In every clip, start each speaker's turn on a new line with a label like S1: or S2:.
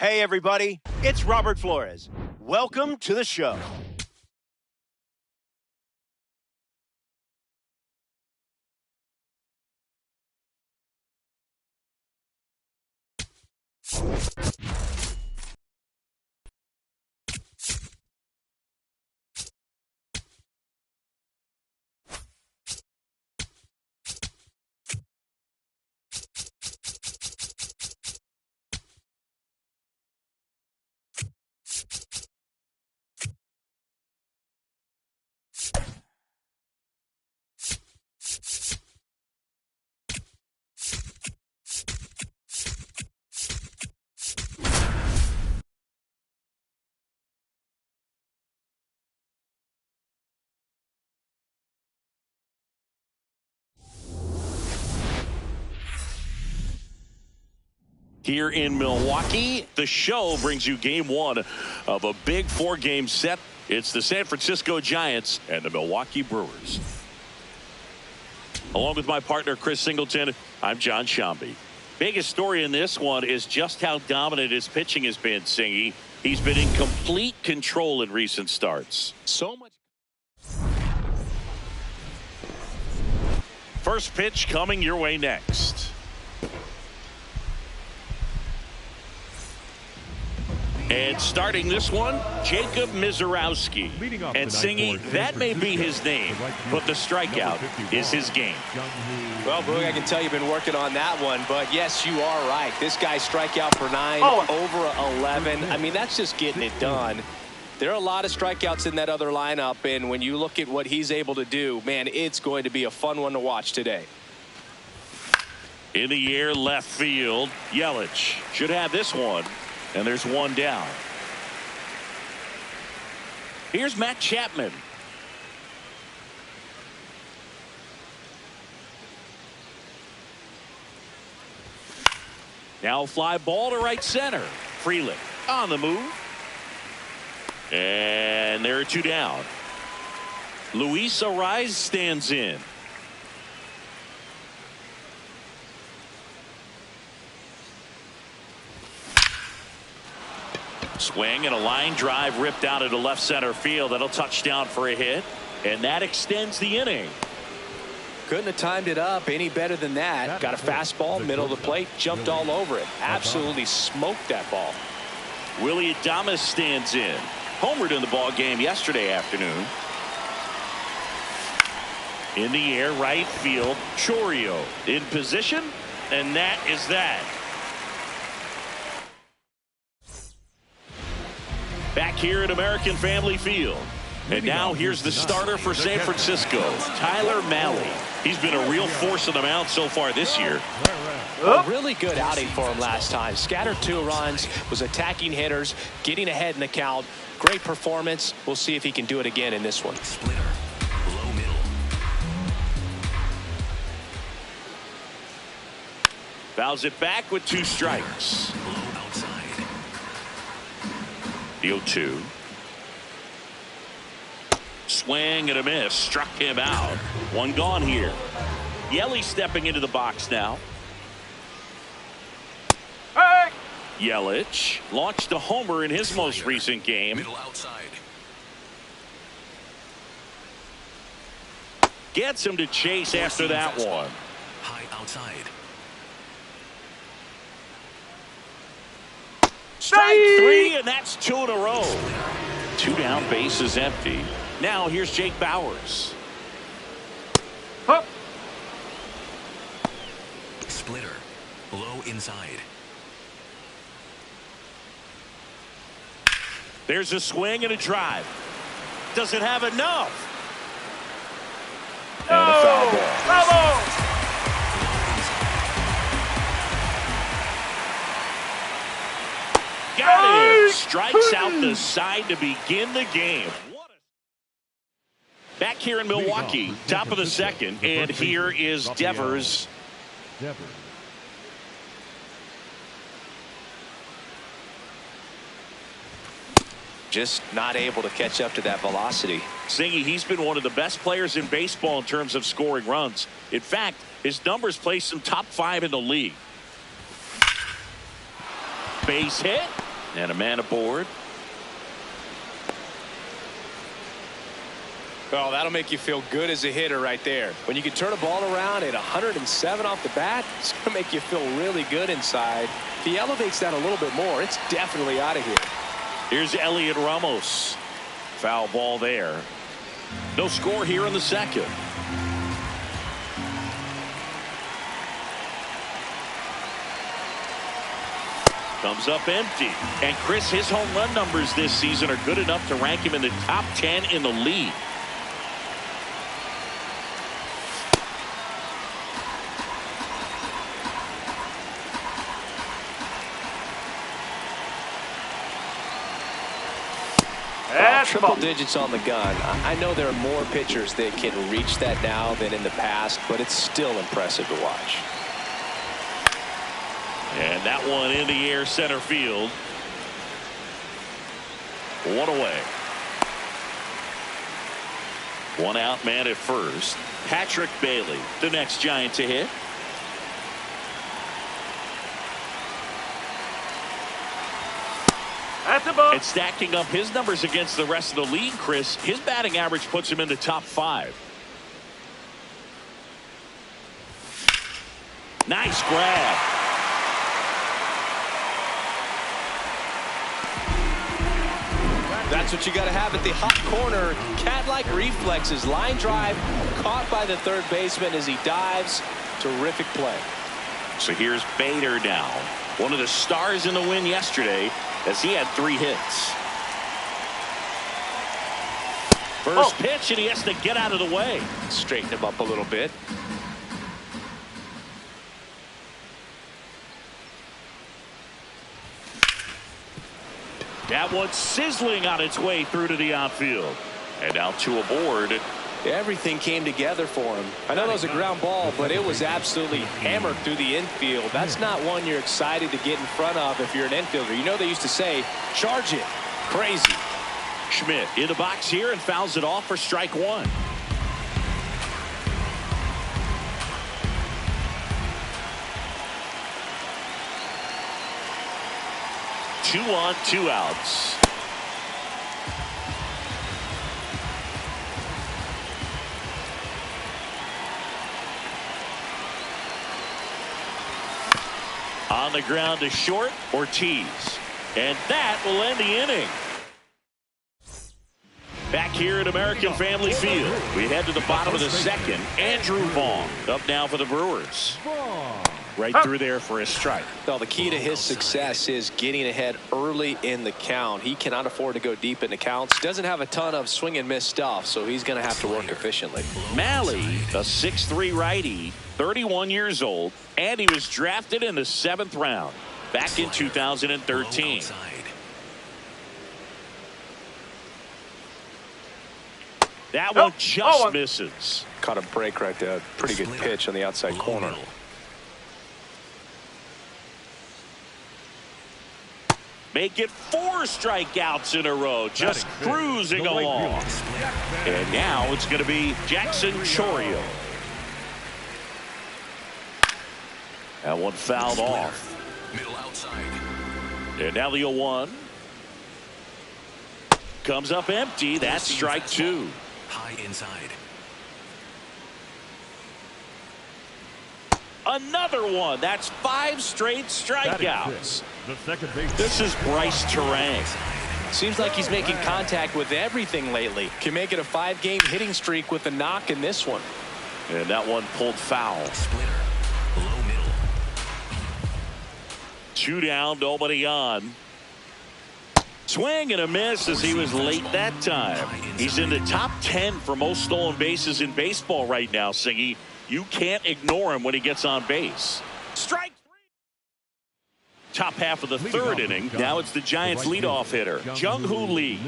S1: Hey, everybody, it's Robert Flores. Welcome to the show.
S2: Here in Milwaukee, the show brings you game one of a big four-game set. It's the San Francisco Giants and the Milwaukee Brewers. Along with my partner, Chris Singleton, I'm John Shambi. Biggest story in this one is just how dominant his pitching has been, Singy. He's been in complete control in recent starts. So much. First pitch coming your way next. And starting this one, Jacob Mizorowski. And Singy, that may be his name, but the strikeout is his game.
S3: Well, Boog, I can tell you've been working on that one, but yes, you are right. This guy strikeout per 9, over 11. I mean, that's just getting it done. There are a lot of strikeouts in that other lineup, and when you look at what he's able to do, man, it's going to be a fun one to watch today.
S2: In the air, left field, Yelich should have this one. And there's one down. Here's Matt Chapman. Now fly ball to right center. Freeland on the move. And there are two down. Luis Ariz stands in. Swing and a line drive ripped out into left center field. That'll touch down for a hit, and that extends the inning.
S3: Couldn't have timed it up any better than that. Got a fastball, middle of the plate, jumped all over it. Absolutely smoked that ball.
S2: Willie Adames stands in. Homered in the ball game yesterday afternoon. In the air, right field, Chourio in position, and that is that. Back here at American Family Field. And now here's the starter for San Francisco, Tyler Mahle. He's been a real force on the mound so far this year.
S3: A really good outing for him last time. Scattered 2 runs, was attacking hitters, getting ahead in the count. Great performance. We'll see if he can do it again in this one.
S4: Splitter, low middle.
S2: Fouls it back with 2 strikes.
S4: Low outside.
S2: The 0-2. Swing and a miss. Struck him out. One gone here. Yelich stepping into the box now. Hey! Yelich launched a homer in his most recent game.
S4: Middle outside.
S2: Gets him to chase after that one.
S4: High outside.
S2: Strike 3, and that's 2 in a row. 2 down, base is empty. Now here's Jake Bauers.
S1: Huh.
S4: Splitter, low inside.
S2: There's a swing and a drive. Doesn't have enough. And a foul ball.
S1: Bravo!
S2: Got it. Strikes out the side to begin the game. Back here in Milwaukee, top of the second, and here is Devers.
S3: Just not able to catch up to that velocity.
S2: Singy, he's been one of the best players in baseball in terms of scoring runs. In fact, his numbers place him top 5 in the league. Base hit, And a man aboard.
S3: Oh, that'll make you feel good as a hitter right there. When you can turn a ball around at 107 off the bat, it's going to make you feel really good inside. If he elevates that a little bit more, it's definitely out of here.
S2: Here's Elliot Ramos. Foul ball there. No score here in the second. Comes up empty. And Chris, his home run numbers this season are good enough to rank him in the top 10 in the league.
S3: Triple digits on the gun. I know there are more pitchers that can reach that now than in the past, but it's still impressive to watch.
S2: And that one in the air center field. One away. One out man at first. Patrick Bailey, the next Giant to hit.
S1: That's a ball.
S2: And stacking up his numbers against the rest of the league, Chris, his batting average puts him in the top 5. Nice grab.
S3: That's what you got to have at the hot corner. Cat-like reflexes. Line drive caught by the third baseman as he dives. Terrific play.
S2: So here's Bader now. One of the stars in the win yesterday as he had 3 hits. First pitch, and he has to get out of the way.
S3: Straighten him up a little bit.
S2: That one's sizzling on its way through to the outfield. And now 2 aboard.
S3: Everything came together for him. I know that was a ground ball, but it was absolutely hammered through the infield. That's not one you're excited to get in front of if you're an infielder. You know they used to say, charge it. Crazy.
S2: Schmidt in the box here and fouls it off for strike 1. Two on, 2 outs. On the ground to short, Ortiz. And that will end the inning. Back here at American Family Field, we head to the bottom of the second. Andrew Vaughn up now for the Brewers. Right through there for a strike.
S3: Well, the key to his success is getting ahead early in the count. He cannot afford to go deep in the counts. Doesn't have a ton of swing and miss stuff, so he's going to have to work efficiently.
S2: Mlb, a 6'3" righty, 31 years old, and he was drafted in the 7th round back in 2013. That one just misses.
S3: Caught a break right there. Pretty good pitch on the outside corner.
S2: Make it 4 strikeouts in a row, just cruising along. And now it's going to be Jackson Chourio. That one fouled off.
S4: Middle outside.
S2: And now the 0-1. Comes up empty. That's strike 2.
S4: High inside.
S2: Another one. That's 5 straight strikeouts. This is Bryce Terang.
S3: Seems like he's making contact with everything lately. Can make it a 5-game hitting streak with a knock in this one.
S2: And that one pulled foul.
S4: Splitter. Low middle.
S2: 2 down, nobody on. Swing and a miss as he was late that time. He's in the top 10 for most stolen bases in baseball right now, Singy. You can't ignore him when he gets on base. Strike 3. Top half of the 3rd inning. Now it's the Giants' leadoff hitter, Jung-Hoo Lee.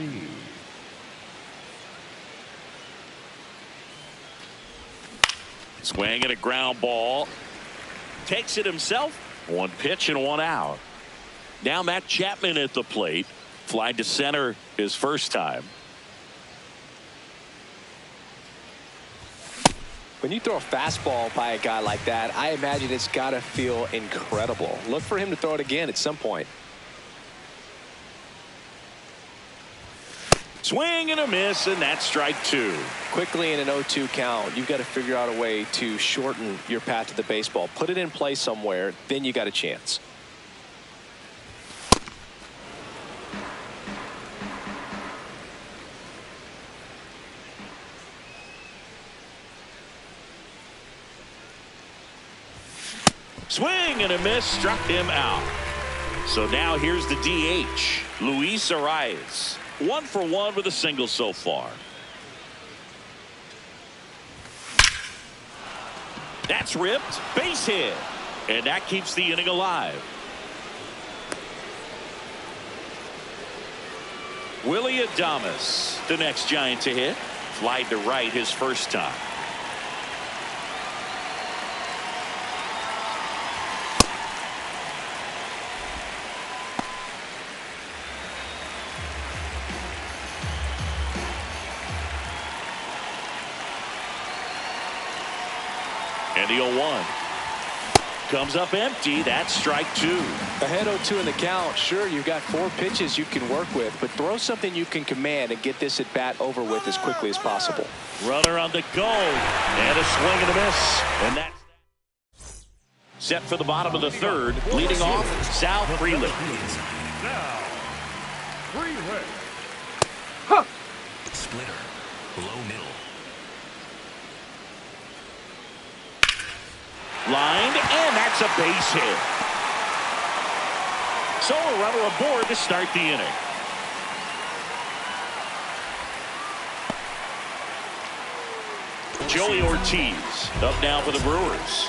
S2: Swing and a ground ball. Takes it himself. 1 pitch and 1 out. Now Matt Chapman at the plate. Fly to center his first time.
S3: When you throw a fastball by a guy like that, I imagine it's got to feel incredible. Look for him to throw it again at some point.
S2: Swing and a miss, and that's strike two.
S3: Quickly in an 0-2 count, you've got to figure out a way to shorten your path to the baseball. Put it in play somewhere, then you got a chance.
S2: Swing and a miss, struck him out. So now here's the DH, Luis Arias. 1 for 1 with a single so far. That's ripped, base hit, and that keeps the inning alive. Willie Adames, the next Giant to hit. Flied to right his first time. And the 0-1 comes up empty. That's strike two.
S3: Ahead 0-2 in the count. Sure, you've got 4 pitches you can work with, but throw something you can command and get this at bat over with as quickly as possible.
S2: Runner on the go, and a swing and a miss, and that's set for the bottom of the third. Leading off, Sal Freeland.
S4: Now, Freeland. Splitter. Low middle.
S2: Lined, and that's a base hit. So a runner aboard to start the inning. Joey Ortiz up now for the Brewers.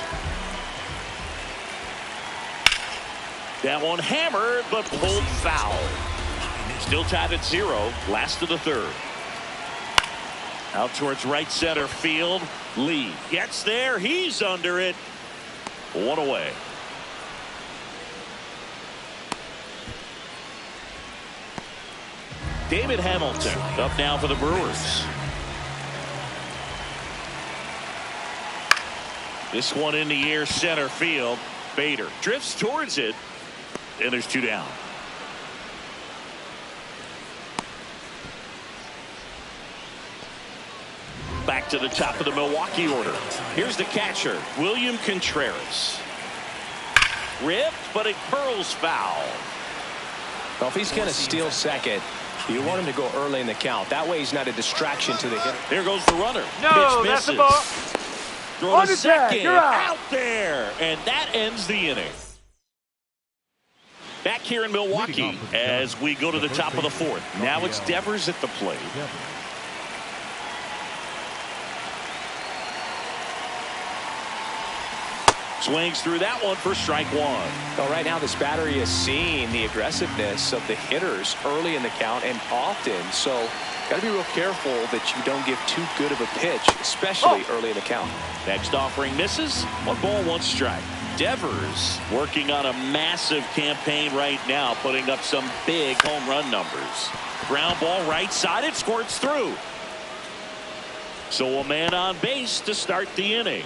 S2: That one hammered, but pulled foul. Still tied at 0, last of the third. Out towards right center field. Lee gets there. He's under it. 1 away. David Hamilton up now for the Brewers. This one in the air, center field. Bader drifts towards it, and there's 2 down. Back to the top of the Milwaukee order. Here's the catcher, William Contreras. Ripped, but it curls foul.
S3: Well, if he's going to steal second, you want him to go early in the count. That way he's not a distraction to the hitter.
S2: There goes the runner.
S5: No,
S2: Pitch
S5: that's
S2: misses.
S5: the ball.
S2: Throw
S5: On
S2: to
S5: the tag,
S2: second.
S5: you're out.
S2: Out there. And that ends the inning. Back here in Milwaukee as we go to the top of the fourth. Now it's Devers at the plate. Swings through that one for strike one.
S3: Well, right now this battery is seeing the aggressiveness of the hitters early in the count and often. So got to be real careful that you don't give too good of a pitch, especially early in the count.
S2: Next offering misses. 1 ball, 1 strike. Devers working on a massive campaign right now, putting up some big home run numbers. Ground ball right side. It squirts through. So a man on base to start the inning.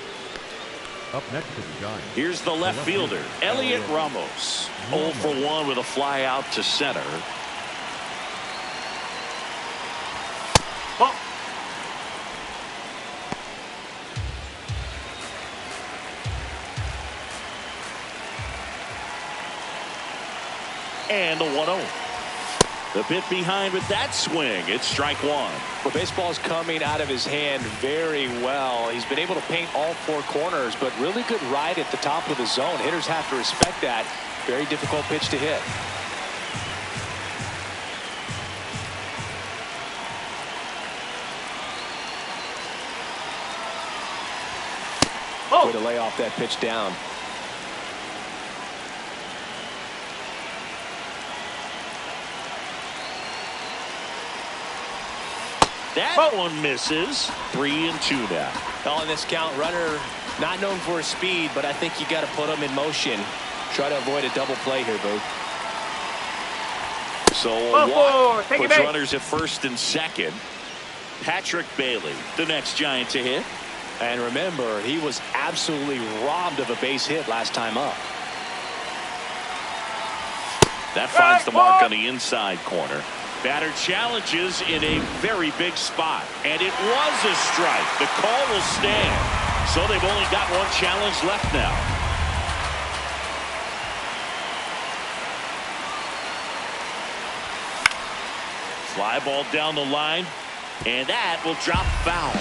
S6: Up next to the Giants.
S2: Here's the left fielder, Elliot Ramos. 0 for 1 with a fly out to center.
S5: Oh.
S2: And the 1-0. The bit behind with that swing. It's strike one.
S3: Well, baseball's coming out of his hand very well. He's been able to paint all 4 corners, but really good ride at the top of the zone. Hitters have to respect that. Very difficult pitch to hit. Way to lay off that pitch down.
S2: That one misses. 3-2 now.
S3: Well, in this count, runner not known for his speed, but I think you got to put him in motion. Try to avoid a double play here, Boo.
S2: So a walk puts runners at first and second. Patrick Bailey, the next Giant to hit.
S3: And remember, he was absolutely robbed of a base hit last time up.
S2: That finds the mark on the inside corner. Batter challenges in a very big spot. And it was a strike. The call will stand. So they've only got one challenge left now. Fly ball down the line. And that will drop foul.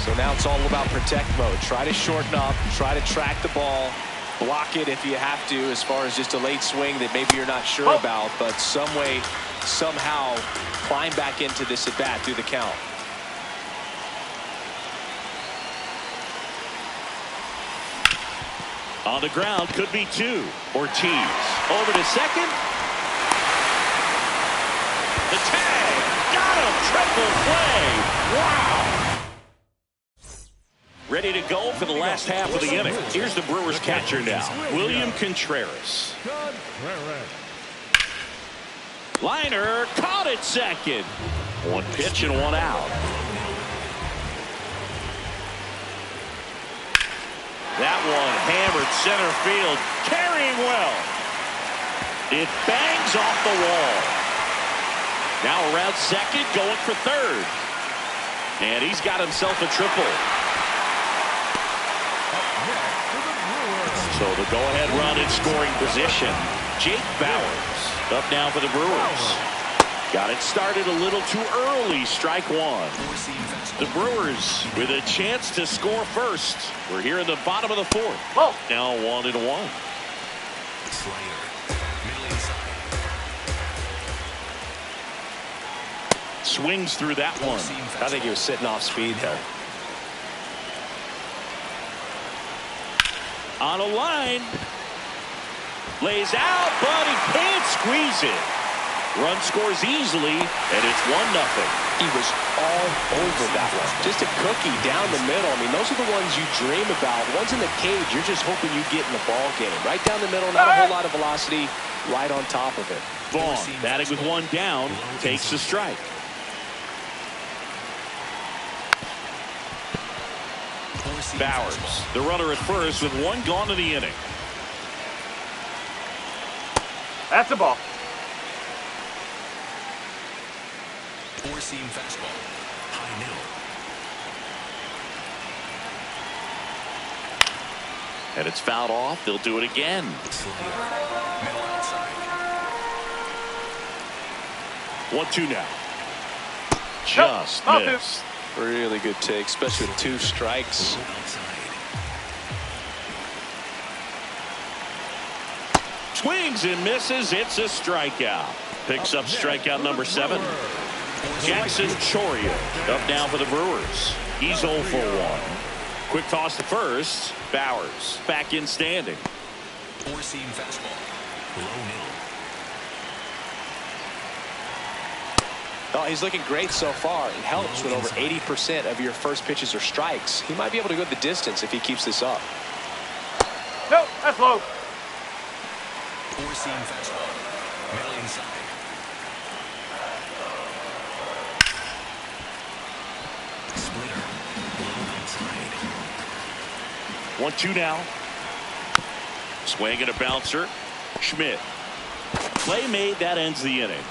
S3: So now it's all about protect mode. Try to shorten up. Try to track the ball. Block it if you have to, as far as just a late swing that maybe you're not sure about. But some way, somehow, climb back into this at bat through the count.
S2: On the ground, could be two. Ortiz over to second. The tag, got him, triple play. Wow. Ready to go for the last half of the inning. Here's the Brewers catcher now, William Contreras. Liner caught it second. One pitch and one out. That one hammered center field, carrying well. It bangs off the wall. Now around second, going for third. And he's got himself a triple. So the go-ahead run in scoring position. Jake Bauers up now for the Brewers. Got it started a little too early. Strike one. The Brewers with a chance to score first. We're here in the bottom of the fourth.
S1: Whoa.
S2: Now 1-1. Swings through that one.
S3: I think he was sitting off speed there.
S2: On a line. Lays out, but he can't squeeze it. Run scores easily, and it's 1-0.
S3: He was all over that one. Just a cookie down the middle. I mean, those are the ones you dream about. Ones in the cage, you're just hoping you get in the ball game. Right down the middle, not a whole lot of velocity, right on top of it.
S2: Vaughn, batting with one down, takes the strike. Bauers, the runner at first with one gone in the inning.
S1: That's a ball.
S4: Four-seam fastball. High middle.
S2: And it's fouled off. They'll do it again.
S4: Middle outside.
S2: 1-2 now. Just missed.
S3: Really good take, especially with two strikes.
S2: Swings and misses. It's a strikeout. Picks up strikeout number 7. Jackson Choria up now for the Brewers. He's 0 for 1. Quick toss to first. Bauers back in standing.
S4: Four-seam fastball. Low middle.
S3: Oh, he's looking great so far. It helps when over 80% of your first pitches are strikes. He might be able to go the distance if he keeps this up.
S1: No, that's low.
S4: Four-seam fastball. Middle inside. Splitter. Low outside.
S2: 1-2 now. Swing and a bouncer. Schmidt. Play made. That ends the inning.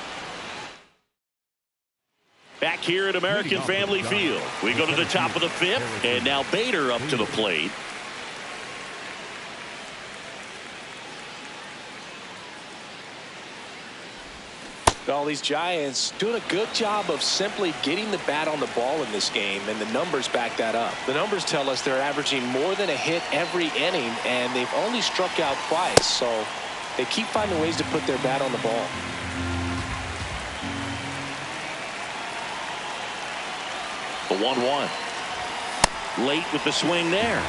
S2: Back here at American Family Field. We go to the top of the 5th. And now Bader up to the plate.
S3: All these Giants doing a good job of simply getting the bat on the ball in this game, and the numbers back that up. The numbers tell us they're averaging more than a hit every inning, and they've only struck out twice, so they keep finding ways to put their bat on the ball.
S2: The 1-1. Late with the swing there.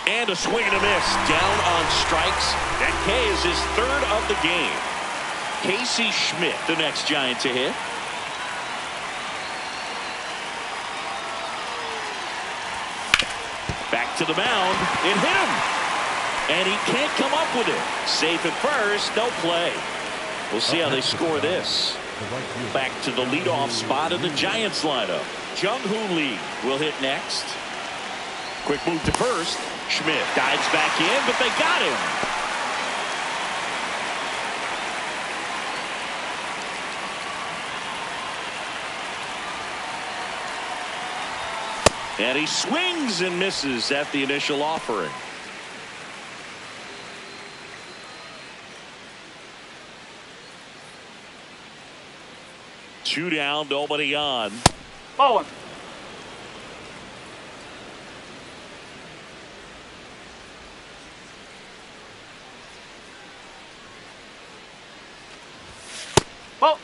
S2: And a swing and a miss. Down on strikes. That K is his 3rd of the game. Casey Schmidt, the next Giant to hit. Back to the mound. It hit him. And he can't come up with it. Safe at first. No play. We'll see how they score this. Back to the leadoff spot of the Giants lineup. Jung-Hoo Lee will hit next. Quick move to first. Schmidt dives back in, but they got him. And he swings and misses at the initial offering. Two down, nobody on.
S5: Bowling. Ball.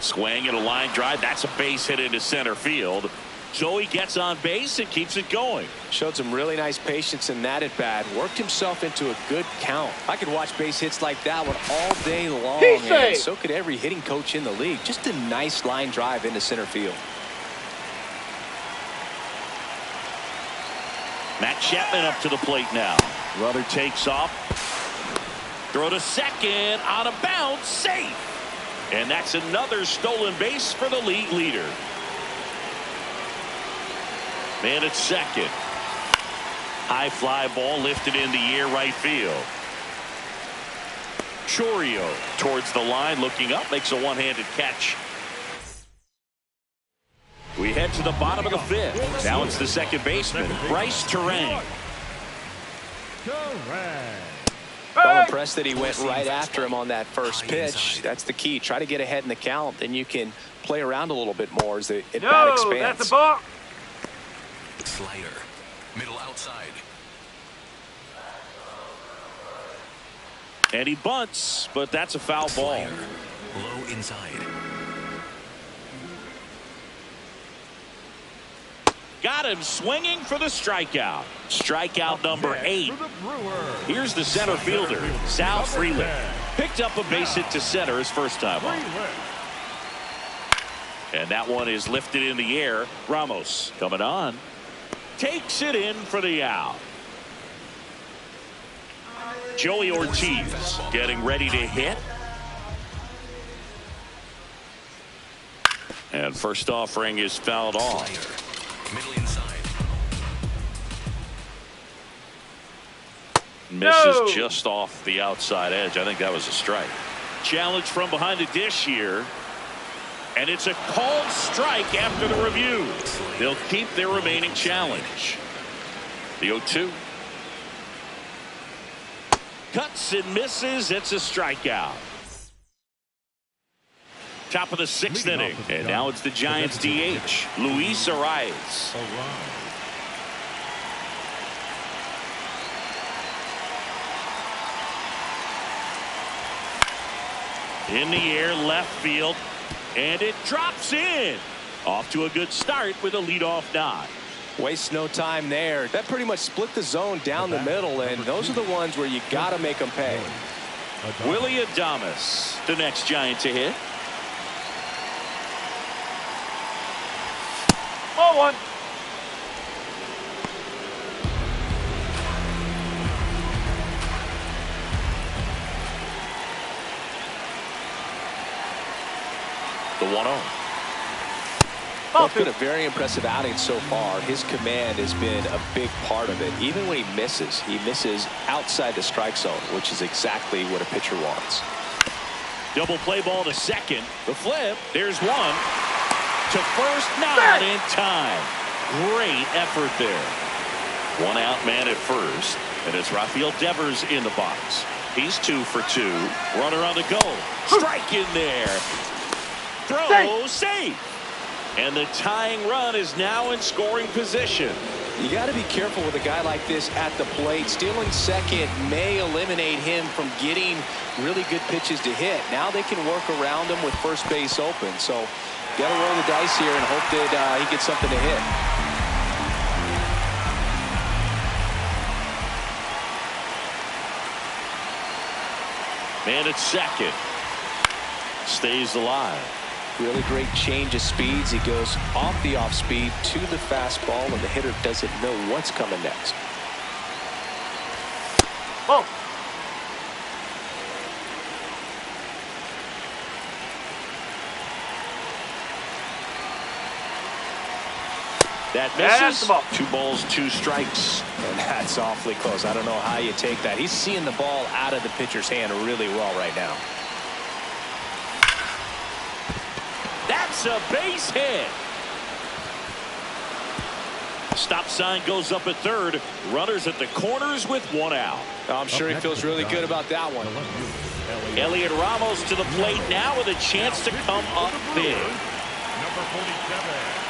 S2: Swing and a line drive. That's a base hit into center field. Joey gets on base and keeps it going.
S3: Showed some really nice patience in that at bat. Worked himself into a good count. I could watch base hits like that one all day long. And so could every hitting coach in the league. Just a nice line drive into center field.
S2: Matt Chapman up to the plate now. Runner takes off. Throw to second on a bounce. Safe. And that's another stolen base for the league leader. Man at second. High fly ball lifted in the air right field. Chorio towards the line, looking up, makes a one-handed catch. We head to the bottom of the fifth. Now it's the second baseman, Bryce Terang.
S3: Well impressed that he went right after him on that first pitch. That's the key. Try to get ahead in the count, then you can play around a little bit more as the at-bat expands.
S5: That's a ball.
S4: Slider. Middle outside.
S2: And he bunts, but that's a foul ball.
S4: Slider. Low inside.
S2: Got him swinging for the strikeout. Strikeout number 8. Here's the center fielder, Sal Freeland. Picked up a base hit to center his first time on. And that one is lifted in the air. Ramos coming on. Takes it in for the out. Joey Ortiz getting ready to hit. And first offering is fouled off.
S4: Middle inside.
S2: Misses just off the outside edge. I think that was a strike. Challenge from behind the dish here. And it's a called strike after the review. They'll keep their remaining challenge. The 0-2. Cuts and misses. It's a strikeout. Top of the 6th inning. And now it's the Giants DH, Luis Arias. In the air, left field. And it drops in. Off to a good start with a leadoff nod.
S3: Waste no time there. That pretty much split the zone down the middle, and those are the ones where you got to make them pay.
S2: Willie Adames, the next Giant to hit.
S5: Ball one.
S2: The 1-0.
S3: Well, it's been a very impressive outing so far. His command has been a big part of it. Even when he misses outside the strike zone, which is exactly what a pitcher wants.
S2: Double play ball to second. The flip. There's one. To first, not in time. Great effort there. One out man at first. And it's Rafael Devers in the box. He's 2 for 2. Runner on the go. Strike in there. Throw safe. And the tying run is now in scoring position.
S3: You got to be careful with a guy like this at the plate. Stealing second may eliminate him from getting really good pitches to hit. Now they can work around him with first base open. So got to roll the dice here and hope that he gets something to hit.
S2: Man at second. Stays alive.
S3: Really great change of speeds. He goes off the off speed to the fastball, and the hitter doesn't know what's coming next.
S5: Ball.
S2: That
S5: That's
S2: misses.
S5: the ball.
S2: 2 balls, 2 strikes.
S3: And that's awfully close. I don't know how you take that. He's seeing the ball out of the pitcher's hand really well right now.
S2: That's a base hit. Stop sign goes up at third. Runners at the corners with 1 out.
S3: I'm sure he feels really good about that one.
S2: Elliot Ramos to the plate now with a chance to come up big.
S6: Number 47.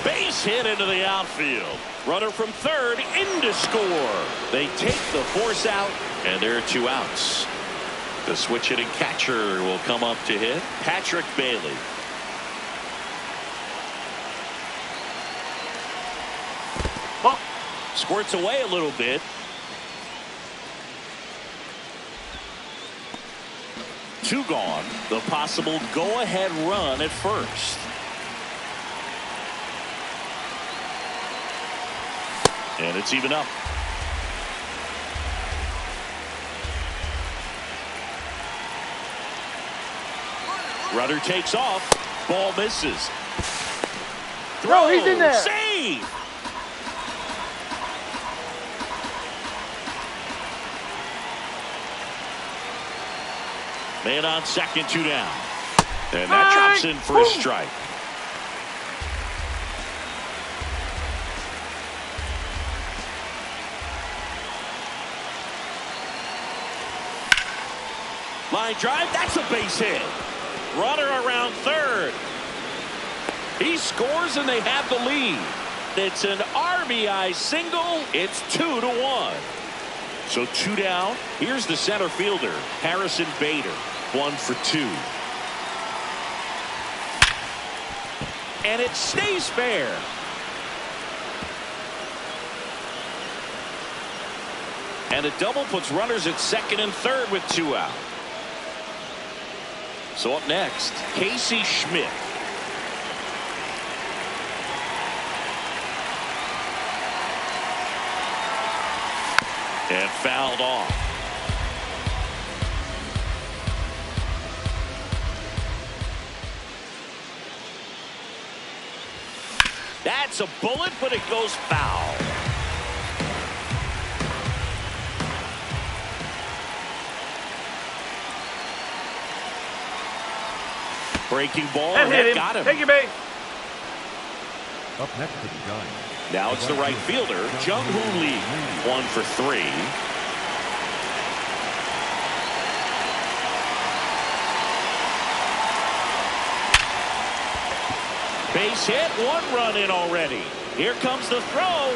S2: Base hit into the outfield. Runner from third in to score. They take the force out, and there are 2 outs. The switch hitting catcher will come up to hit. Patrick Bailey.
S5: Ball.
S2: Squirts away a little bit. 2 gone. The possible go-ahead run at first. And it's even up. Runner takes off. Ball misses.
S5: Throw, he's in there.
S2: Save. Man on second, 2 down. And that drops in for a strike. Line drive, that's a base hit. Runner around third. He scores and they have the lead. It's an RBI single. It's 2-1. So 2 down. Here's the center fielder, Harrison Bader. 1 for 2. And it stays fair. And a double puts runners at second and third with 2 out. So up next, Casey Schmidt. And fouled off. That's a bullet, but it goes foul. Breaking ball, and that got him.
S5: Take your base.
S6: Up next to the Giants.
S2: Now it's the right fielder, Jung-Hoo Lee. 1 for 3. Base hit, 1 run in already. Here comes the throw.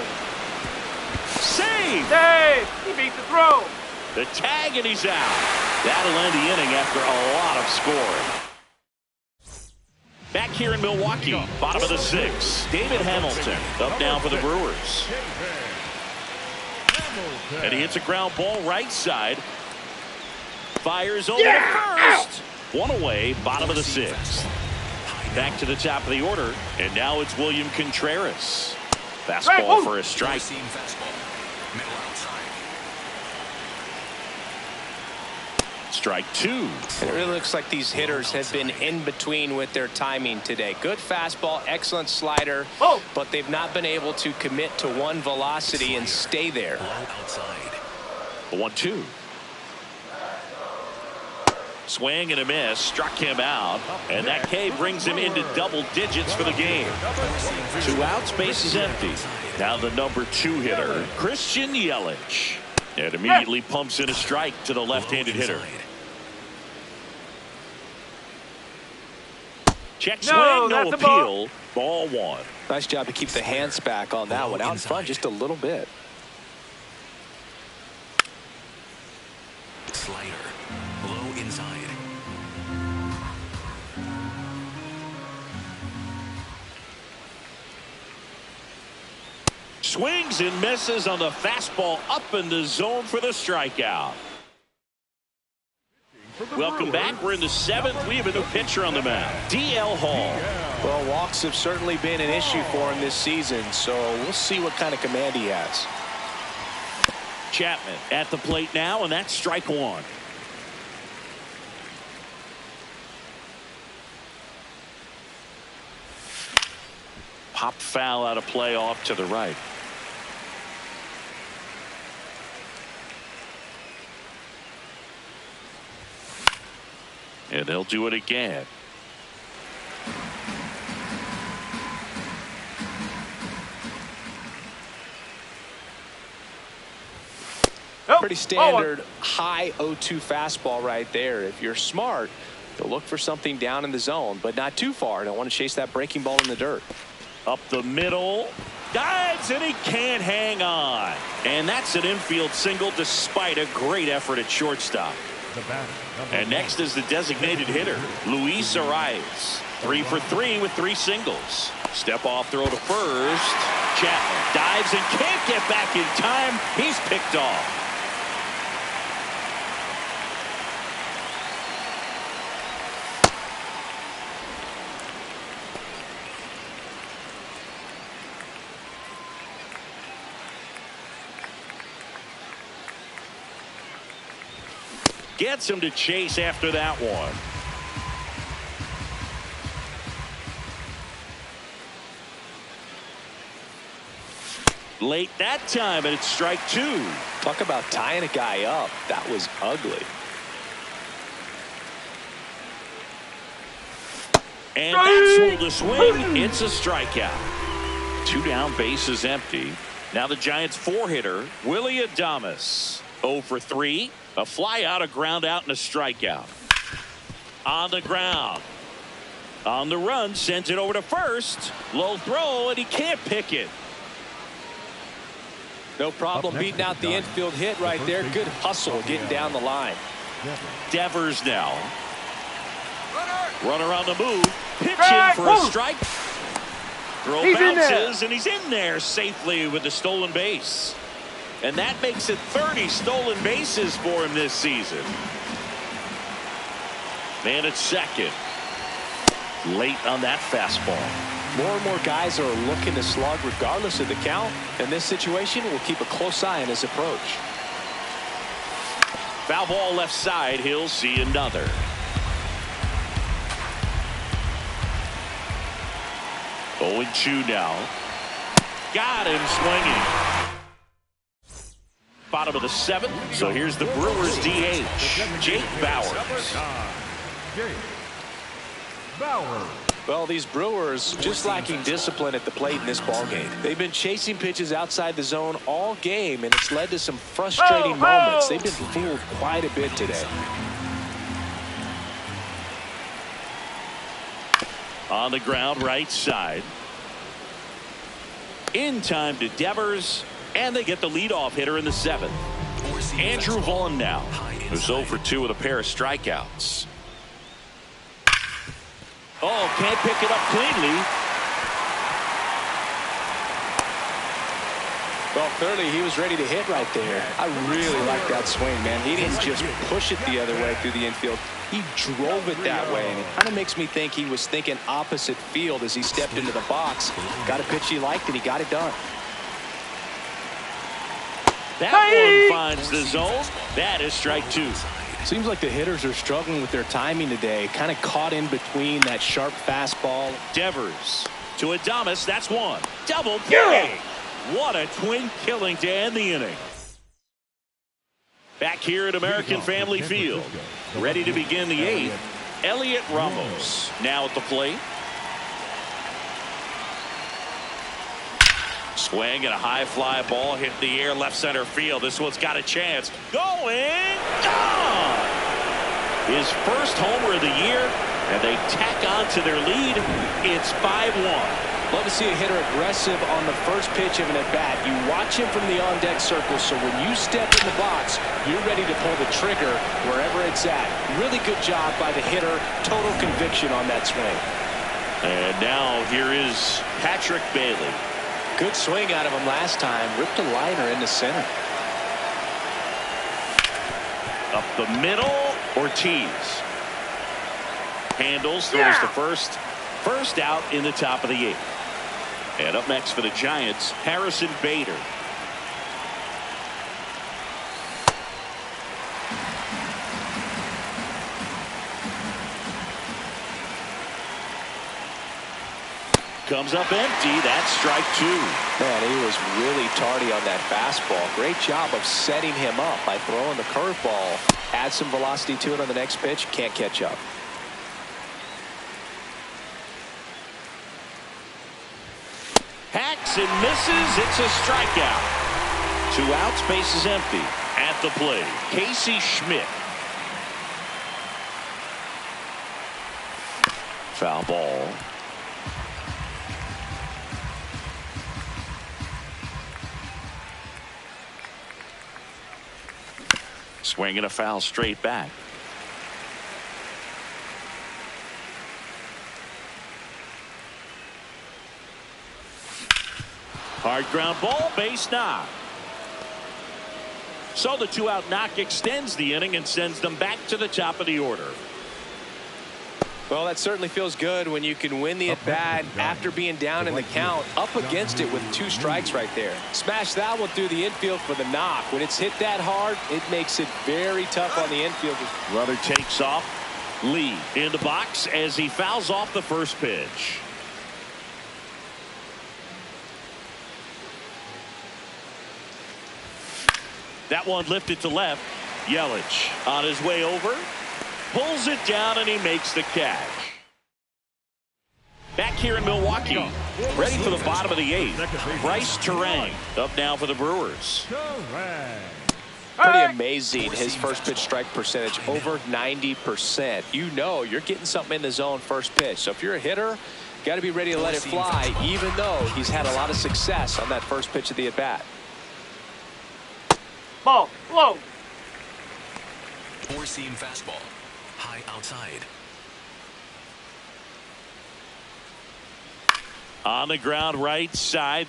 S2: Save!
S5: Save! He beat the throw.
S2: The tag, and he's out. That'll end the inning after a lot of scoring. Back here in Milwaukee, bottom of the 6th, David Hamilton up now for the Brewers. And he hits a ground ball right side. Fires over to first. 1 away, bottom of the 6th. Back to the top of the order, and now it's William Contreras. Fastball for a strike. Strike 2.
S3: It really looks like these hitters have been in between with their timing today. Good fastball, excellent slider, but they've not been able to commit to one velocity and stay there.
S2: 1-2. Swing and a miss, struck him out, and that K brings him into double digits for the game. 2 outs, base is empty. Now the number 2 hitter, Christian Yelich. And immediately pumps in a strike to the left-handed hitter. Check swing, no appeal. Ball 1.
S3: Nice job to keep the hands back on that one. Out in front just a little bit.
S4: Slider. Low inside.
S2: Swings and misses on the fastball up in the zone for the strikeout. Welcome back. We're in the 7th. We have a new pitcher on the mound, DL Hall.
S3: Well, walks have certainly been an issue for him this season, so we'll see what kind of command he has.
S2: Chapman at the plate now, and that's strike 1. Pop foul out of play off to the right. And they'll do it again.
S3: Pretty standard high 0-2 fastball right there. If you're smart, you'll look for something down in the zone, but not too far. Don't want to chase that breaking ball in the dirt.
S2: Up the middle. Dives, and he can't hang on. And that's an infield single despite a great effort at shortstop. And next is the designated hitter, Luis Arias. 3 for 3 with 3 singles. Step off throw to first. Chapman dives and can't get back in time. He's picked off. Gets him to chase after that one. Late that time, and it's strike 2.
S3: Talk about tying a guy up. That was ugly.
S2: And that's full to swing. It's a strikeout. 2 down, bases empty. Now the Giants' 4-hitter, Willie Adames. 0 for 3. A fly out, a ground out, and a strikeout. On the ground. On the run, sends it over to first. Low throw, and he can't pick it.
S3: No problem beating out the infield hit right there. Good hustle getting down the line.
S2: Devers now. Runner on the move. Pitching for a strike. Throw bounces, and he's in there safely with the stolen base. And that makes it 30 stolen bases for him this season. Man at second. Late on that fastball.
S3: More and more guys are looking to slug regardless of the count. In this situation, we'll keep a close eye on his approach.
S2: Foul ball left side. He'll see another. Oh, 0-2 now. Got him swinging. Bottom of the 7th. So here's the Brewers DH, Jake Bauers.
S3: Well, these Brewers just lacking discipline at the plate in this ballgame. They've been chasing pitches outside the zone all game, and it's led to some frustrating moments. They've been fooled quite a bit today.
S2: On the ground, right side. In time to Devers, and they get the leadoff hitter in the 7th. Andrew Vaughn now, who's 0 for 2 with a pair of strikeouts. Oh, can't pick it up cleanly.
S3: Well, clearly he was ready to hit right there. I really like that swing, man. He didn't just push it the other way through the infield. He drove it that way, and it kind of makes me think he was thinking opposite field as he stepped into the box. Got a pitch he liked, and he got it done.
S2: That one finds the zone. That is strike 2.
S3: Seems like the hitters are struggling with their timing today. Kind of caught in between that sharp fastball.
S2: Devers to Adames. That's one. Double play. What a twin killing to end the inning. Back here at American Family Field. Ready to begin the 8th. Elliot Ramos now at the plate. Swing and a high fly ball hit the air left center field. This one's got a chance. Going. Gone. His first homer of the year, and they tack on to their lead. It's 5-1.
S3: Love to see a hitter aggressive on the first pitch of an at-bat. You watch him from the on-deck circle, so when you step in the box, you're ready to pull the trigger wherever it's at. Really good job by the hitter. Total conviction on that swing.
S2: And now here is Patrick Bailey.
S3: Good swing out of him last time. Ripped a liner in the center.
S2: Up the middle, Ortiz. Handles, throws to first. First out in the top of the 8th. And up next for the Giants, Harrison Bader. Comes up empty. That's strike 2.
S3: Man, he was really tardy on that fastball. Great job of setting him up by throwing the curveball. Add some velocity to it on the next pitch. Can't catch up.
S2: Hacks and misses. It's a strikeout. 2 outs, base is empty. At the plate, Casey Schmidt. Foul ball. Swinging a foul straight back. Hard ground ball, base knock. So the 2-out knock extends the inning and sends them back to the top of the order.
S3: Well, that certainly feels good when you can win the at-bat after being down in the count, up against it with 2 strikes right there. Smash that one through the infield for the knock. When it's hit that hard, it makes it very tough on the infield.
S2: Runner takes off. Lee in the box as he fouls off the first pitch. That one lifted to left. Yelich on his way over. Pulls it down and he makes the catch. Back here in Milwaukee. Ready for the bottom of the 8th. Bryce Terang up now for the Brewers.
S3: Pretty amazing, his first pitch strike percentage, over 90%. You know you're getting something in the zone first pitch. So if you're a hitter, got to be ready to let it fly, even though he's had a lot of success on that first pitch of the at-bat.
S5: Ball, low.
S4: 4-seam fastball. High outside.
S2: On the ground right side.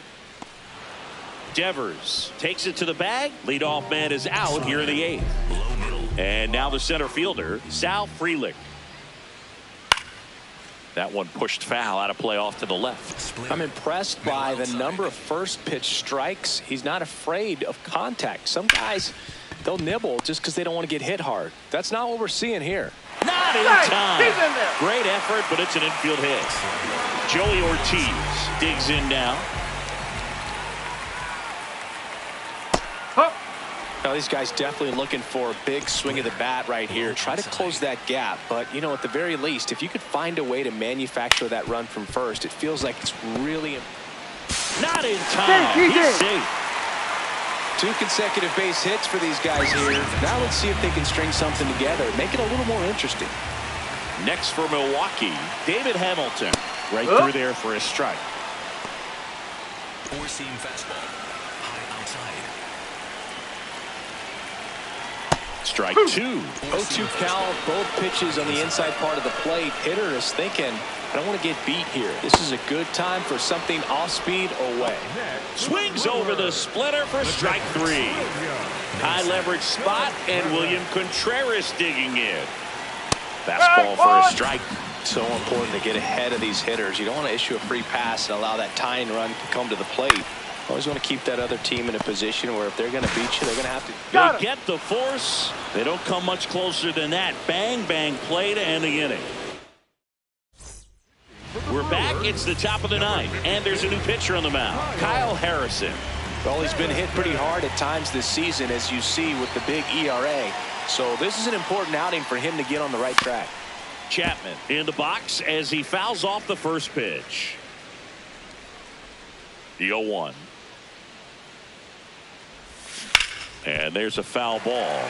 S2: Devers takes it to the bag. Leadoff man is out here in the 8th.
S4: Low middle.
S2: And now the center fielder, Sal Frelick. That one pushed foul out of play off to the left.
S3: I'm impressed by the number of first pitch strikes. He's not afraid of contact. Some guys, they'll nibble just because they don't want to get hit hard. That's not what we're seeing here.
S2: Not in time.
S5: He's in there.
S2: Great effort, but it's an infield hit. Joey Ortiz digs in now.
S3: Now, these guys definitely looking for a big swing of the bat right here. Try to close that gap. But, you know, at the very least, if you could find a way to manufacture that run from first, it feels like it's really...
S2: Not in time. He's safe.
S3: 2 consecutive base hits for these guys here. Now let's see if they can string something together. Make it a little more interesting.
S2: Next for Milwaukee, David Hamilton. Right through there for a strike.
S4: 4-seam fastball. High outside.
S2: Strike 2.
S3: 0-2 count, both pitches on the inside part of the plate. Hitter is thinking, I don't want to get beat here. This is a good time for something off speed away.
S2: Swings over the splitter for strike 3. High leverage spot, and William Contreras digging in. Fastball for a strike.
S3: So important to get ahead of these hitters. You don't want to issue a free pass and allow that tying run to come to the plate. Always want to keep that other team in a position where if they're going to beat you, they're going to have to.
S2: They get the force. They don't come much closer than that. Bang, bang play to end the inning. We're back. It's the top of the 9th, and there's a new pitcher on the mound, Kyle Harrison.
S3: Well, he's been hit pretty hard at times this season, as you see with the big ERA. So this is an important outing for him to get on the right track.
S2: Chapman in the box as he fouls off the first pitch. The 0-1. And there's a foul ball.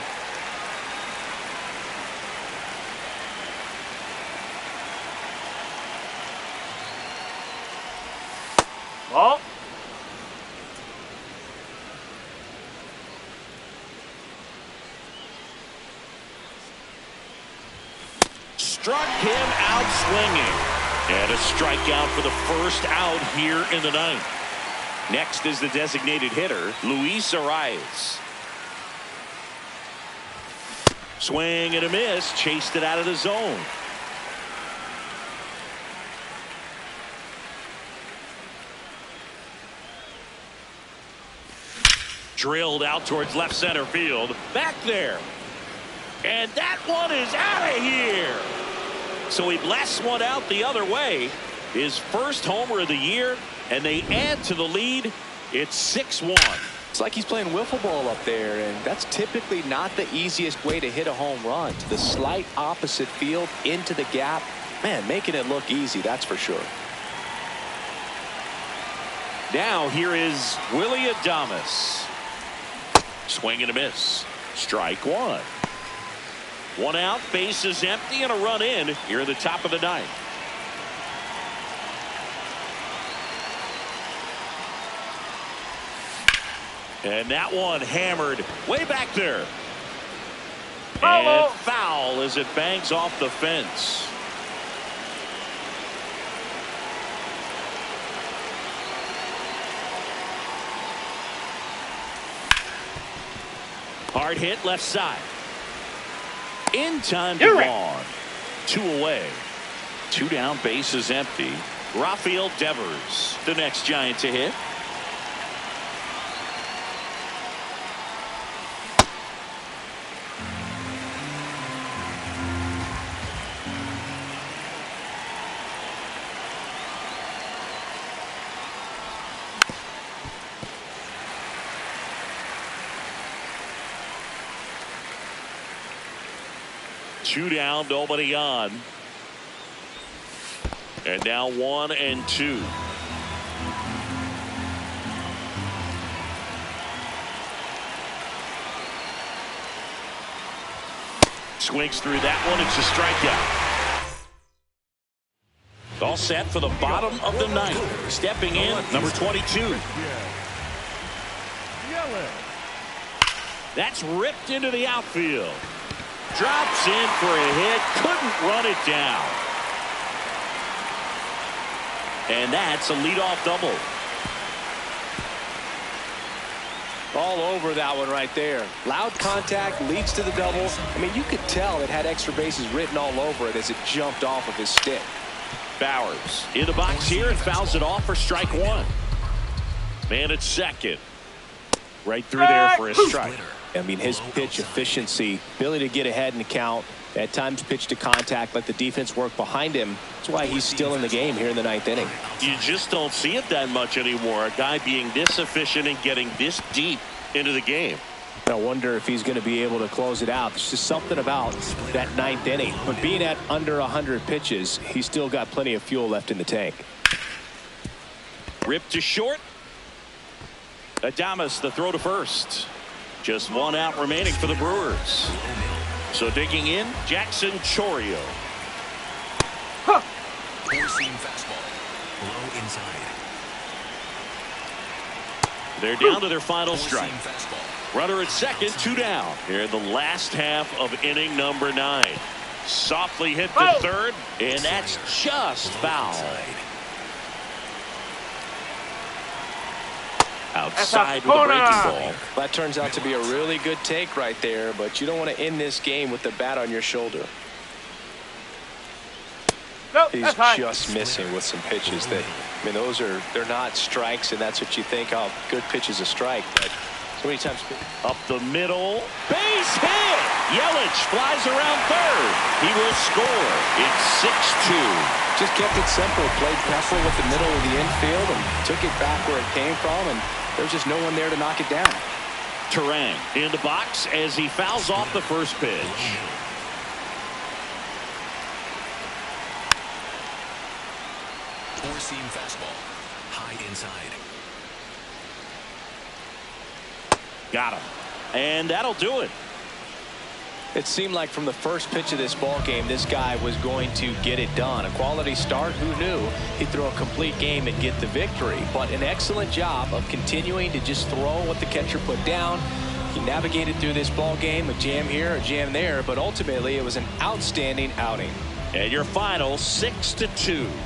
S5: Ball.
S2: Struck him out swinging. And a strikeout for the first out here in the 9th. Next is the designated hitter, Luis Arias. Swing and a miss. Chased it out of the zone. Drilled out towards left center field. Back there. And that one is out of here. So he blasts one out the other way. His first homer of the year, and they add to the lead. It's 6-1.
S3: It's like he's playing wiffle ball up there, and that's typically not the easiest way to hit a home run. To the slight opposite field, into the gap. Man, making it look easy, that's for sure.
S2: Now here is Willie Adames. Swing and a miss. Strike one. One out, bases empty, and a run in here at the top of the ninth. And that one hammered way back there. And foul as it bangs off the fence. Hard hit left side. In time to Vaughn. 2 away. 2 down, bases empty. Rafael Devers, the next Giant to hit. Two down, nobody on. And now 1 and 2. Swings through that one. It's a strikeout. All set for the bottom of the ninth. Stepping in, number 22. That's ripped into the outfield. Drops in for a hit. Couldn't run it down. And that's a leadoff double.
S3: All over that one right there. Loud contact leads to the double. I mean, you could tell it had extra bases written all over it as it jumped off of his stick.
S2: Bowers in the box here and fouls it off for strike one. Man at second. Right through there for a strike.
S3: I mean, his pitch efficiency, ability to get ahead in the count, at times pitch to contact, let the defense work behind him. That's why he's still in the game here in the ninth inning.
S2: You just don't see it that much anymore. A guy being this efficient and getting this deep into the game.
S3: I wonder if he's going to be able to close it out. There's just something about that ninth inning. But being at under 100 pitches, he's still got plenty of fuel left in the tank.
S2: Ripped to short. Adames the throw to first. Just 1 out remaining for the Brewers. So digging in, Jackson Chourio.
S4: Four-seam fastball. Low inside.
S2: They're down to their final strike.
S4: Four-seam fastball.
S2: Runner at second, 2 down. Here in the last half of inning number 9. Softly hit the third, and that's just foul. Outside with a breaking ball.
S3: That turns out to be a really good take right there, but you don't want to end this game with the bat on your shoulder. He's just missing with some pitches that, I mean, they're not strikes, and that's what you think, oh, good pitch is a strike, but so many times.
S2: Up the middle, base hit. Yelich flies around third. He will score. It's 6-2.
S3: Just kept it simple, played careful with the middle of the infield and took it back where it came from, and there's just no one there to knock it down.
S2: Turang in the box as he fouls off the first pitch.
S4: Four-seam fastball. High inside.
S2: Got him. And that'll do it.
S3: It seemed like from the first pitch of this ball game, this guy was going to get it done. A quality start, who knew? He'd throw a complete game and get the victory. But an excellent job of continuing to just throw what the catcher put down. He navigated through this ball game, a jam here, a jam there, but ultimately it was an outstanding outing.
S2: And your final 6-2.